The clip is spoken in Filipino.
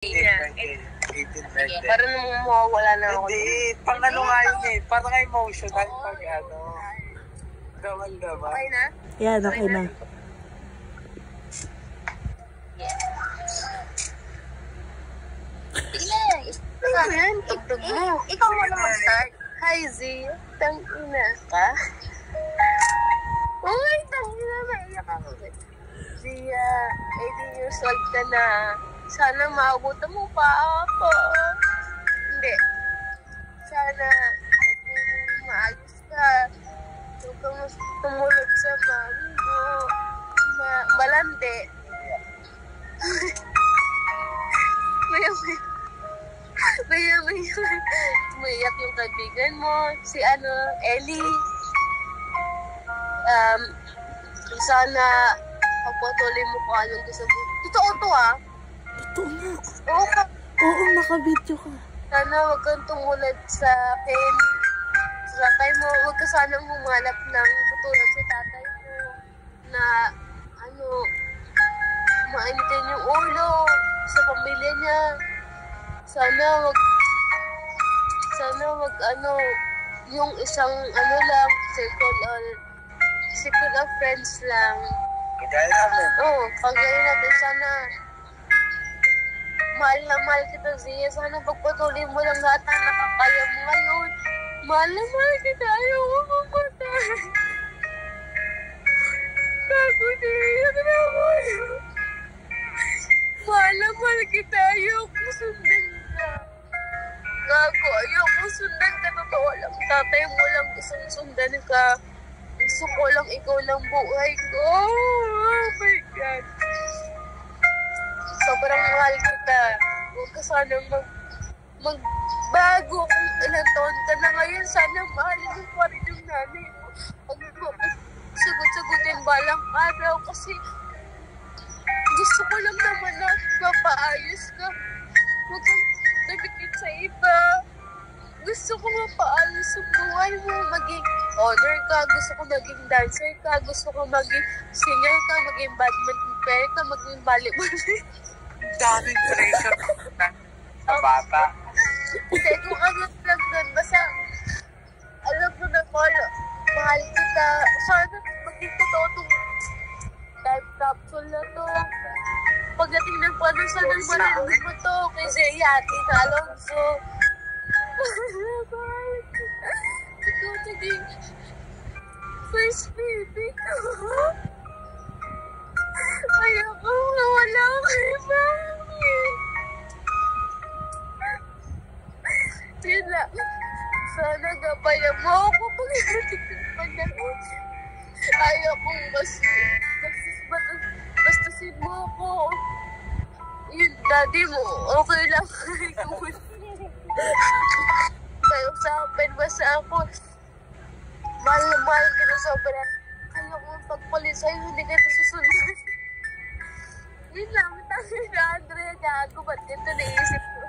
18 Sige, para namang mawawala na ako. Hindi, pang ano nga yun eh. Parang emotional pag ano. Daman-daman. Okay na? Yan, okay na. Ayan, tugtog mo. Ikaw muna mag-start. Hi, Z. Tang-ina ka. Uy, tang-ina, naiyak ako. Zia, 18 years old ka na. Sana maabutan mo pa ako. Hindi. Sana maayos ka. Huwag kang tumulog sa mami mo. Malandi. Mayak yung kaibigan mo. Si Ellie. Sana pagpatuloy mo kung anong gusto mo. Totoo to Totoo na. Oo ka. Oo, nakabidyo ka. Sana huwag kang tumulad sa akin. Sa tatay mo, huwag ka sanang humanap ng katulad sa tatay mo na mainitin yung ulo sa pamilya niya. Sana wag yung isang lang, circle of friends lang. Kagaya namin. Oo, kagaya namin. Sana mahal na mahal kita, Zia. Sana pagpatuloy mo lang lahat ang nakakaya mo ngayon. Mahal na mahal kita. Ayaw mo mamatay. Gago, naiyak na ako. Mahal na mahal kita. Ayaw ko sundan ka. Gago, ayaw ko sundan ka. Totoo lang. Tatay mo lang isang sundan ka. Gusto ko lang ikaw lang buhay ko. Oh my God. Sobrang mahal kita. Huwag ka sanang magbago kung ilang taon ka na ngayon. Sana mahalin mo pa rin yung nanay mo. Huwag mo sagot-sagutin balang araw kasi gusto ko lang naman na mapaayos ka. Huwag kang nabikit sa iba. Gusto ko mapaayos sa buhay mo. Maging honor ka. Gusto ko maging dancer ka. Gusto ko maging singer ka. Maging badminton player ka. Maging volleyball. Daming pressure sa bata. Hindi, kung ano lang doon. Basta, alam mo na mahal kita. Sana maging totoo itong time capsule na to. Pagdating ng panusal ng marinig mo to, kay Zia at Tita Alonso. Ikaw naging first baby ko. Ayoko mawala ko kay Mami. Yun lang. Sana gapaya mo ako pag-natin. Ayaw kong bastasin mo ako. Yun, daddy mo, okay lang. Kayo sa akin, basta ako. Mahal na mahal kita sobrang. Ayaw kong pagpalit sa'yo, hindi ka ito susunod. Yun lang, tayo na, Andrea, gago, ba't ito naisip ko?